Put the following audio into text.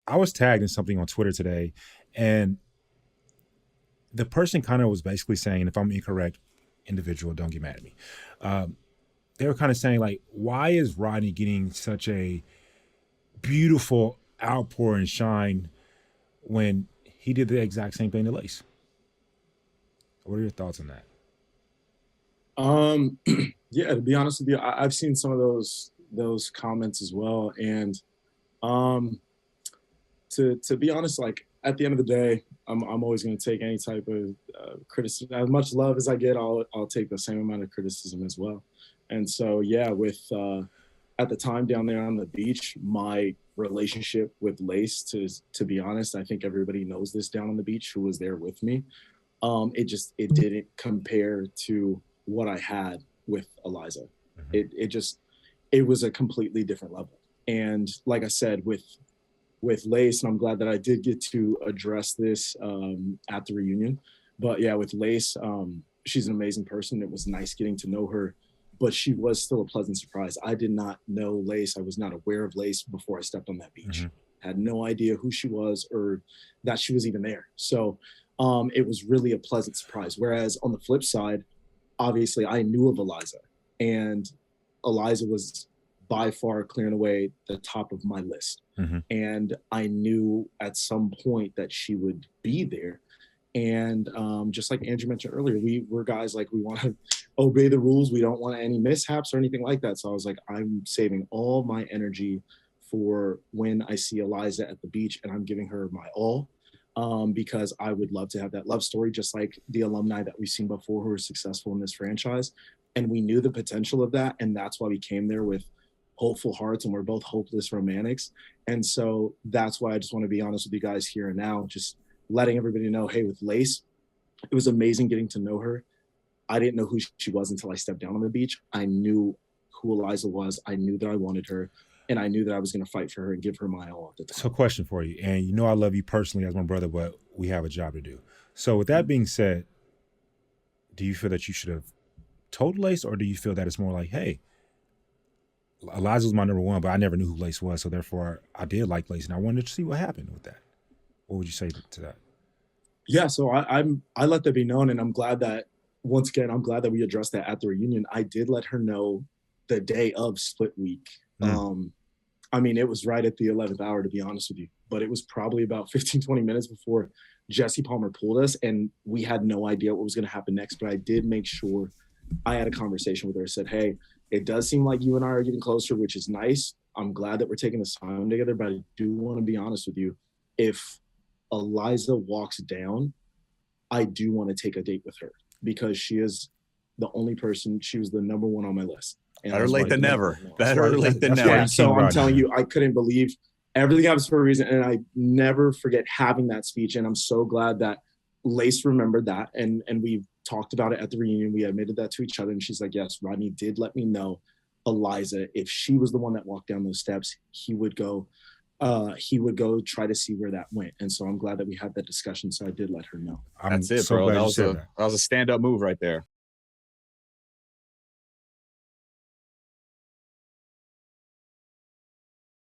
I was tagged in something on Twitter today, and the person kind of was basically saying, if I'm incorrect, individual, don't get mad at me. They were kind of saying, like, why is Rodney getting such a beautiful outpour and shine when he did the exact same thing to Lace? What are your thoughts on that? Yeah, to be honest with you, I've seen some of those comments as well, and um, to be honest, like at the end of the day, I'm always going to take any type of criticism. As much love as I get, I'll take the same amount of criticism as well. And so yeah, with at the time down there on the beach, my relationship with Lace, to be honest, I think everybody knows this down on the beach who was there with me. It didn't compare to what I had with Eliza. Mm-hmm. It was a completely different level. And like I said, with Lace, and I'm glad that I did get to address this at the reunion. But yeah, with Lace, she's an amazing person. It was nice getting to know her, but she was still a pleasant surprise. I did not know Lace. I was not aware of Lace before I stepped on that beach. Mm-hmm. Had no idea who she was or that she was even there. So it was really a pleasant surprise. Whereas on the flip side, obviously I knew of Eliza, and Eliza was by far clearing away the top of my list. Mm-hmm. And I knew at some point that she would be there. And just like Andrew mentioned earlier, we're guys like we want to obey the rules. We don't want any mishaps or anything like that. So I was like, I'm saving all my energy for when I see Eliza at the beach, and I'm giving her my all. Because I would love to have that love story, just like the alumni that we've seen before who are successful in this franchise. And we knew the potential of that. And that's why we came there with hopeful hearts, and we're both hopeless romantics. And so that's why I just want to be honest with you guys here and now, just letting everybody know, hey, with Lace, it was amazing getting to know her. I didn't know who she was until I stepped down on the beach. I knew who Eliza was. I knew that I wanted her. And I knew that I was going to fight for her and give her my all at the time. So, question for you, and you know I love you personally as my brother, but we have a job to do. So, with that being said, do you feel that you should have told Lace, or do you feel that it's more like, hey, Eliza was my number one, but I never knew who Lace was, so therefore I did like Lace, and I wanted to see what happened with that? What would you say to that? Yeah, so I let that be known, and I'm glad that once again we addressed that at the reunion. I did let her know the day of split week. I mean, it was right at the 11th hour, to be honest with you, but it was probably about 15, 20 minutes before Jesse Palmer pulled us, and we had no idea what was going to happen next. But I did make sure I had a conversation with her. I said, hey, it does seem like you and I are getting closer, which is nice. I'm glad that we're taking this time together, but I do want to be honest with you. If Eliza walks down, I do want to take a date with her, because she is the only person, she was the number one on my list. Better late than never. Better late than never. Yeah, so I'm telling you, I couldn't believe everything happens for a reason, and I never forget having that speech. And I'm so glad that Lace remembered that, and we talked about it at the reunion. We admitted that to each other, and she's like, yes, Rodney did let me know Eliza, if she was the one that walked down those steps, he would go try to see where that went. And so I'm glad that we had that discussion. So I did let her know. That's it, bro. That was a stand-up move right there.